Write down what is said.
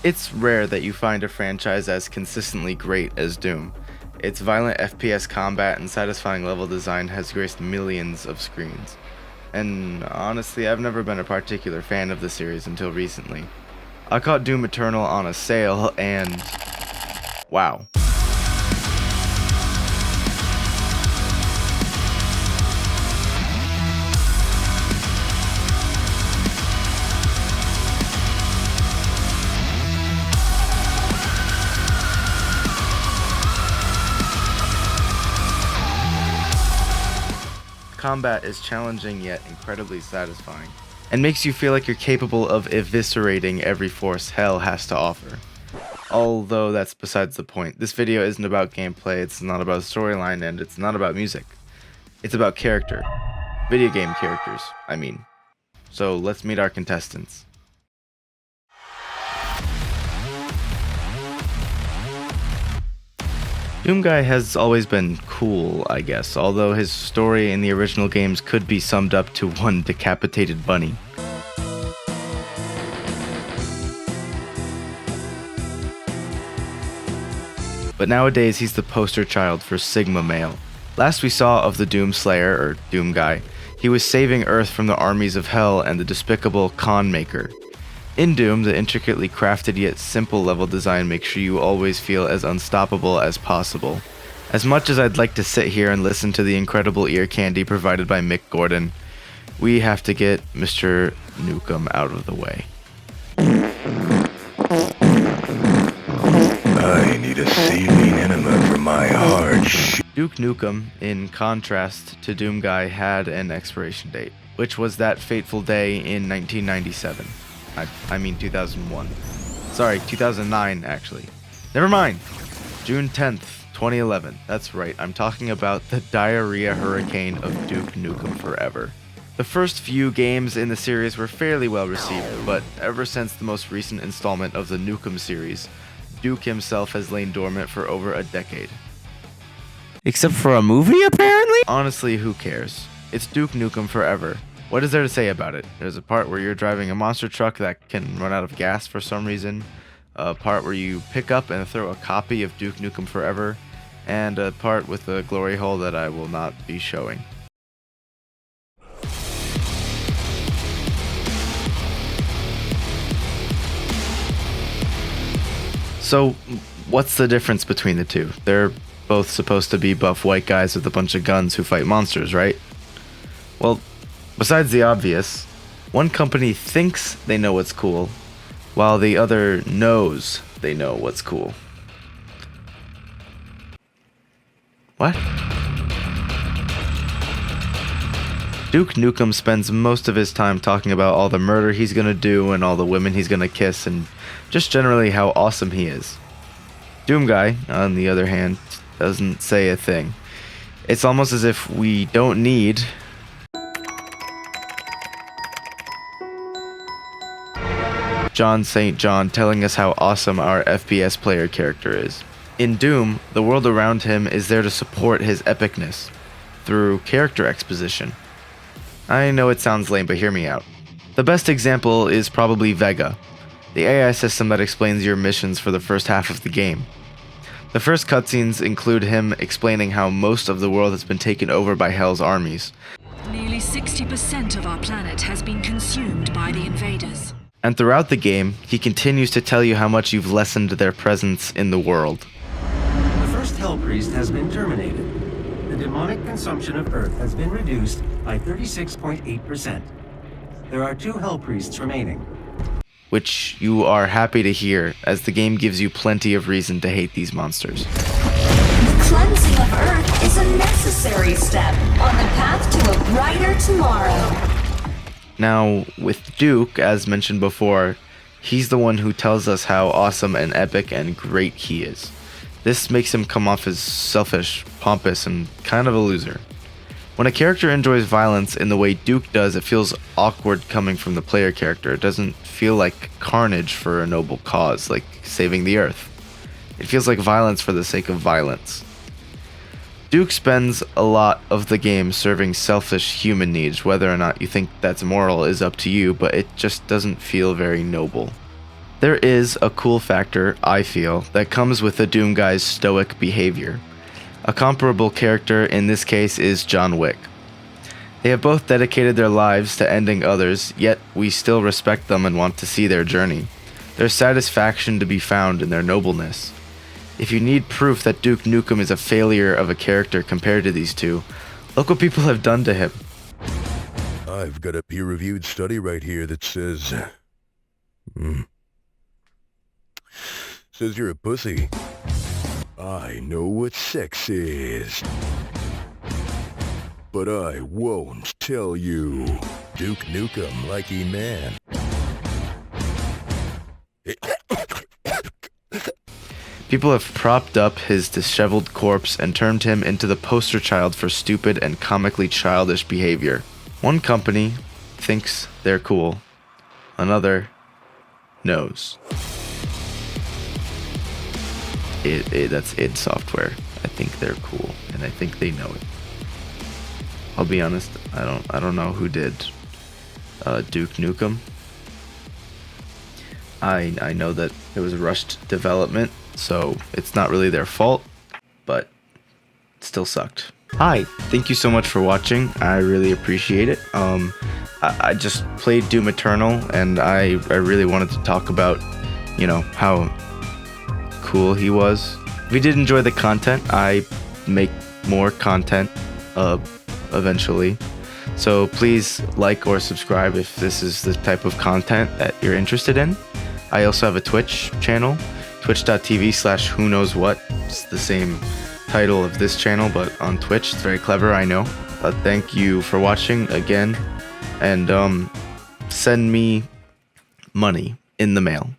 It's rare that you find a franchise as consistently great as Doom. Its violent FPS combat and satisfying level design has graced millions of screens. And honestly, I've never been a particular fan of the series until recently. I caught Doom Eternal on a sale and wow. Combat is challenging yet incredibly satisfying, and makes you feel like you're capable of eviscerating every force hell has to offer. Although that's besides the point. This video isn't about gameplay, it's not about storyline, and it's not about music. It's about character. Video game characters, I mean. So let's meet our contestants. Doomguy has always been cool, I guess, although his story in the original games could be summed up to one decapitated bunny. But nowadays he's the poster child for Sigma male. Last we saw of the Doomslayer, or Doomguy, he was saving Earth from the armies of hell and the despicable Con Maker. In Doom, the intricately crafted yet simple level design makes sure you always feel as unstoppable as possible. As much as I'd like to sit here and listen to the incredible ear candy provided by Mick Gordon, we have to get Mr. Nukem out of the way. I need a saline enema for my hard Duke Nukem, in contrast to Doomguy, had an expiration date, which was that fateful day in 1997. I mean 2001. Sorry, 2009 actually. Never mind. June 10th, 2011. That's right, I'm talking about the diarrhea hurricane of Duke Nukem Forever. The first few games in the series were fairly well received, but ever since the most recent installment of the Nukem series, Duke himself has lain dormant for over a decade. Except for a movie, apparently? Honestly, who cares? It's Duke Nukem Forever. What is there to say about it? There's a part where you're driving a monster truck that can run out of gas for some reason, a part where you pick up and throw a copy of Duke Nukem Forever, and a part with a glory hole that I will not be showing. So, what's the difference between the two? They're both supposed to be buff white guys with a bunch of guns who fight monsters, right? Well, besides the obvious, one company thinks they know what's cool, while the other knows they know what's cool. What? Duke Nukem spends most of his time talking about all the murder he's gonna do and all the women he's gonna kiss and just generally how awesome he is. Doomguy, on the other hand, doesn't say a thing. It's almost as if we don't need John St. John telling us how awesome our FPS player character is. In Doom, the world around him is there to support his epicness through character exposition. I know it sounds lame, but hear me out. The best example is probably Vega, the AI system that explains your missions for the first half of the game. The first cutscenes include him explaining how most of the world has been taken over by Hell's armies. Nearly 60% of our planet has been consumed by the invaders. And throughout the game, he continues to tell you how much you've lessened their presence in the world. The first Hell Priest has been terminated. The demonic consumption of Earth has been reduced by 36.8%. There are 2 Hell Priests remaining. Which you are happy to hear, as the game gives you plenty of reason to hate these monsters. The cleansing of Earth is a necessary step on the path to a brighter tomorrow. Now, with Duke, as mentioned before, he's the one who tells us how awesome and epic and great he is. This makes him come off as selfish, pompous, and kind of a loser. When a character enjoys violence in the way Duke does, it feels awkward coming from the player character. It doesn't feel like carnage for a noble cause, like saving the Earth. It feels like violence for the sake of violence. Duke spends a lot of the game serving selfish human needs. Whether or not you think that's moral is up to you, but it just doesn't feel very noble. There is a cool factor, I feel, that comes with the Doomguy's stoic behavior. A comparable character in this case is John Wick. They have both dedicated their lives to ending others, yet we still respect them and want to see their journey. There's satisfaction to be found in their nobleness. If you need proof that Duke Nukem is a failure of a character compared to these two, look what people have done to him. I've got a peer-reviewed study right here that says... Says you're a pussy. I know what sex is. But I won't tell you. Duke Nukem, likey man. People have propped up his disheveled corpse and turned him into the poster child for stupid and comically childish behavior. One company thinks they're cool. Another knows. That's id Software. I think they're cool, and I think they know it. I'll be honest, I don't know who did Duke Nukem. I know that it was rushed development, so it's not really their fault, but it still sucked. Hi, thank you so much for watching. I really appreciate it. I just played Doom Eternal, and I really wanted to talk about, how cool he was. If you did enjoy the content, I make more content eventually. So please like or subscribe if this is the type of content that you're interested in. I also have a Twitch channel, twitch.tv/whoknowswhat. It's the same title of this channel, but on Twitch. It's very clever, I know. Thank you for watching again, and send me money in the mail.